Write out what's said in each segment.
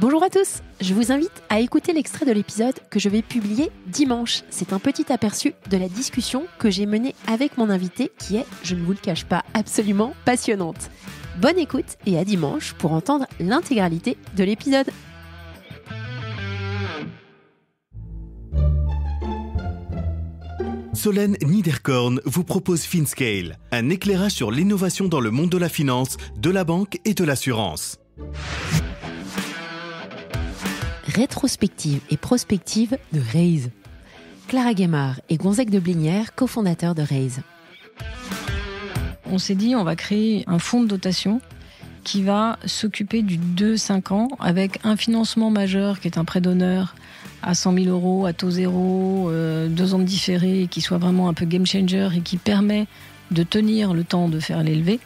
Bonjour à tous, je vous invite à écouter l'extrait de l'épisode que je vais publier dimanche. C'est un petit aperçu de la discussion que j'ai menée avec mon invité qui est, je ne vous le cache pas, absolument passionnante. Bonne écoute et à dimanche pour entendre l'intégralité de l'épisode. Solène Niederkorn vous propose FinScale, un éclairage sur l'innovation dans le monde de la finance, de la banque et de l'assurance. Rétrospective et prospective de Raise. Clara Guémard et Gonzague de Blinière, cofondateurs de Raise. On s'est dit, on va créer un fonds de dotation qui va s'occuper du 2-5 ans avec un financement majeur qui est un prêt d'honneur à 100 000 euros, à taux zéro, 2 ans de différé, qui soit vraiment un peu game changer et qui permet de tenir le temps de faire les levées.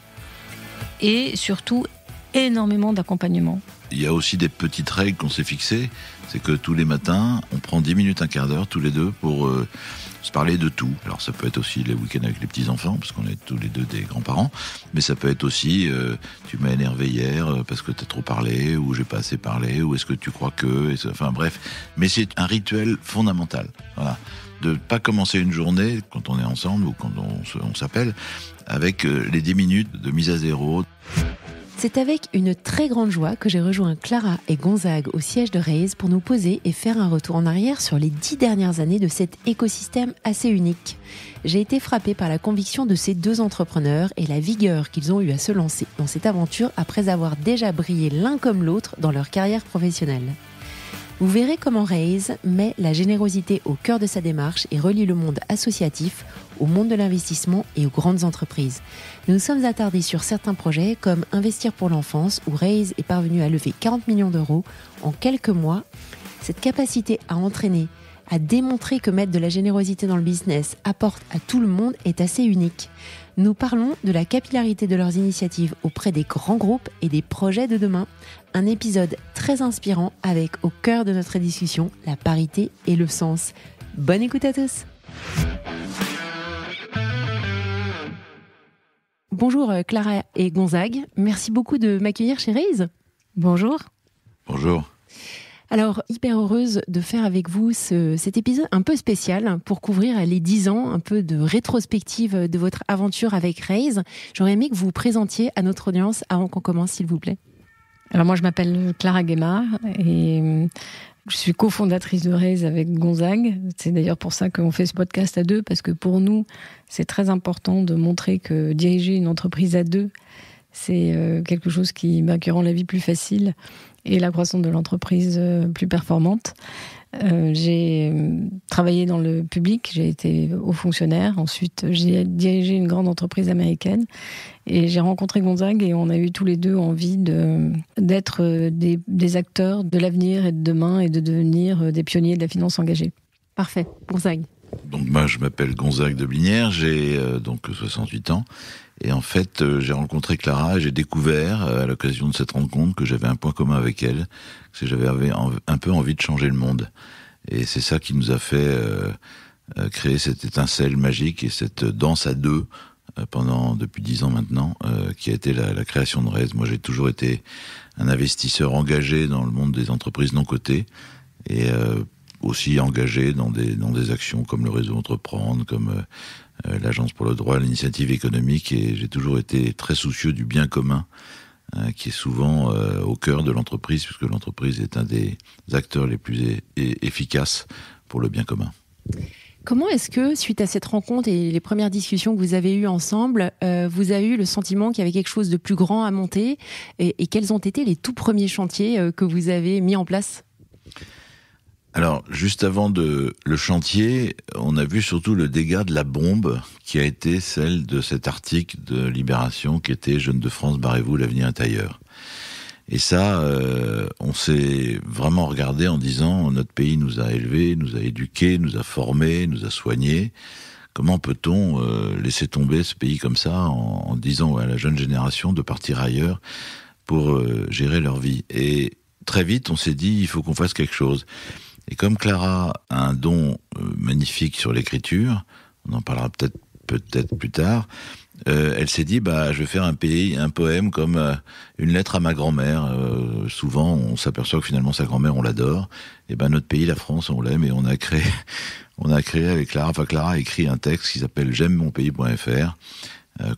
Et surtout, énormément d'accompagnement. Il y a aussi des petites règles qu'on s'est fixées. C'est que tous les matins, on prend 10 minutes, un quart d'heure, tous les deux, pour se parler de tout. Alors ça peut être aussi les week-ends avec les petits-enfants, parce qu'on est tous les deux des grands-parents. Mais ça peut être aussi, tu m'as énervé hier parce que t'as trop parlé, ou j'ai pas assez parlé, ou est-ce que tu crois que... Enfin bref, mais c'est un rituel fondamental. Voilà. De pas commencer une journée, quand on est ensemble, ou quand on s'appelle, avec les 10 minutes de mise à zéro. C'est avec une très grande joie que j'ai rejoint Clara et Gonzague au siège de Raise pour nous poser et faire un retour en arrière sur les 10 dernières années de cet écosystème assez unique. J'ai été frappée par la conviction de ces deux entrepreneurs et la vigueur qu'ils ont eu à se lancer dans cette aventure après avoir déjà brillé l'un comme l'autre dans leur carrière professionnelle. Vous verrez comment Raise met la générosité au cœur de sa démarche et relie le monde associatif au monde de l'investissement et aux grandes entreprises. Nous nous sommes attardés sur certains projets comme Investir pour l'enfance où Raise est parvenu à lever 40 millions d'euros en quelques mois. Cette capacité à entraîner, à démontrer que mettre de la générosité dans le business apporte à tout le monde est assez unique. Nous parlons de la capillarité de leurs initiatives auprès des grands groupes et des projets de demain. Un épisode très inspirant avec au cœur de notre discussion la parité et le sens. Bonne écoute à tous. Bonjour Clara et Gonzague, merci beaucoup de m'accueillir chez Raise. Bonjour. Bonjour. Alors, hyper heureuse de faire avec vous cet épisode un peu spécial pour couvrir les 10 ans, un peu de rétrospective de votre aventure avec Raise. J'aurais aimé que vous vous présentiez à notre audience avant qu'on commence, s'il vous plaît. Alors moi, je m'appelle Clara Guémard et je suis cofondatrice de Raise avec Gonzague. C'est d'ailleurs pour ça qu'on fait ce podcast à deux, parce que pour nous, c'est très important de montrer que diriger une entreprise à deux, c'est quelque chose qui rend la vie plus facile et la croissance de l'entreprise plus performante. J'ai travaillé dans le public, j'ai été haut fonctionnaire. Ensuite, j'ai dirigé une grande entreprise américaine et j'ai rencontré Gonzague et on a eu tous les deux envie d'être des acteurs de l'avenir et de demain et de devenir des pionniers de la finance engagée. Parfait, Gonzague. Donc moi, je m'appelle Gonzague de Blinière, j'ai donc 68 ans. Et en fait, j'ai rencontré Clara et j'ai découvert, à l'occasion de cette rencontre, que j'avais un point commun avec elle, que j'avais un peu envie de changer le monde. Et c'est ça qui nous a fait créer cette étincelle magique et cette danse à deux depuis 10 ans maintenant, qui a été la création de Raise. Moi, j'ai toujours été un investisseur engagé dans le monde des entreprises non cotées et aussi engagé dans des actions comme le réseau Entreprendre, comme l'Agence pour le droit à l'initiative économique, et j'ai toujours été très soucieux du bien commun qui est souvent au cœur de l'entreprise, puisque l'entreprise est un des acteurs les plus efficaces pour le bien commun. Comment est-ce que, suite à cette rencontre et les premières discussions que vous avez eues ensemble, vous avez eu le sentiment qu'il y avait quelque chose de plus grand à monter, et quels ont été les tout premiers chantiers que vous avez mis en place ? Alors, juste avant le chantier, on a vu surtout le dégât de la bombe qui a été celle de cet article de Libération qui était « Jeunes de France, barrez-vous, l'avenir est ailleurs ». Et ça, on s'est vraiment regardé en disant « Notre pays nous a élevés, nous a éduqués, nous a formés, nous a soignés. Comment peut-on laisser tomber ce pays comme ça en disant à la jeune génération de partir ailleurs pour gérer leur vie ?» Et très vite, on s'est dit « Il faut qu'on fasse quelque chose ». Et comme Clara a un don magnifique sur l'écriture, on en parlera peut-être plus tard, elle s'est dit, je vais faire un poème comme une lettre à ma grand-mère. Souvent, on s'aperçoit que finalement, sa grand-mère, on l'adore. Et notre pays, la France, on l'aime, et on a créé avec Clara. Enfin, Clara a écrit un texte qui s'appelle j'aime-mon-pays.fr.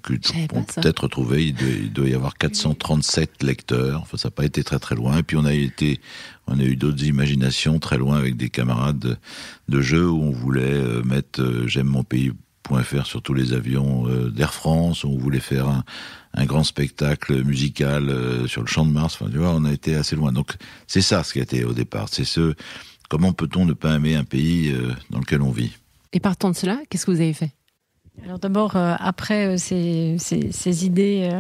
Que on peut peut-être retrouver, il doit y avoir 437 lecteurs, enfin ça n'a pas été très très loin, et puis on a eu d'autres imaginations très loin avec des camarades de jeu où on voulait mettre j'aime mon pays.fr sur tous les avions d'Air France, où on voulait faire un grand spectacle musical sur le Champ de Mars, enfin tu vois, on a été assez loin, donc c'est ça ce qui a été au départ, c'est comment peut-on ne pas aimer un pays dans lequel on vit. Et partant de cela, qu'est-ce que vous avez fait ? Alors d'abord, après ces idées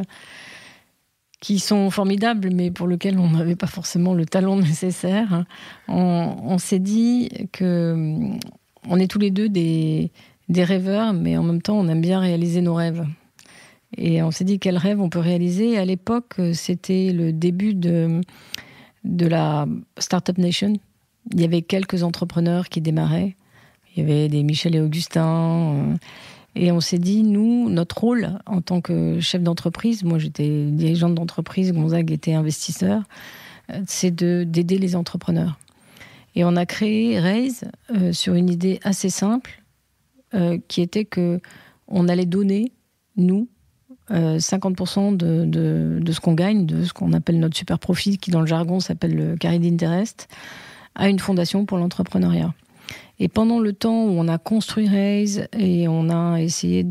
qui sont formidables, mais pour lesquelles on n'avait pas forcément le talent nécessaire, on s'est dit que on est tous les deux des rêveurs, mais en même temps, on aime bien réaliser nos rêves. Et on s'est dit quel rêve on peut réaliser. Et à l'époque, c'était le début de la Startup Nation. Il y avait quelques entrepreneurs qui démarraient. Il y avait des Michel et Augustin. Et on s'est dit, nous, notre rôle en tant que chef d'entreprise, moi j'étais dirigeante d'entreprise, Gonzague était investisseur, c'est d'aider les entrepreneurs. Et on a créé Raise sur une idée assez simple, qui était qu'on allait donner, nous, 50% de ce qu'on gagne, de ce qu'on appelle notre super profit, qui dans le jargon s'appelle le carry d'interest, à une fondation pour l'entrepreneuriat. Et pendant le temps où on a construit Raise et on a essayé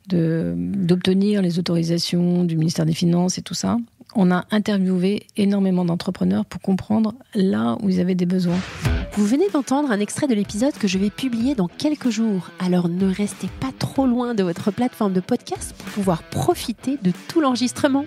d'obtenir les autorisations du ministère des Finances et tout ça, on a interviewé énormément d'entrepreneurs pour comprendre là où ils avaient des besoins. Vous venez d'entendre un extrait de l'épisode que je vais publier dans quelques jours. Alors ne restez pas trop loin de votre plateforme de podcast pour pouvoir profiter de tout l'enregistrement.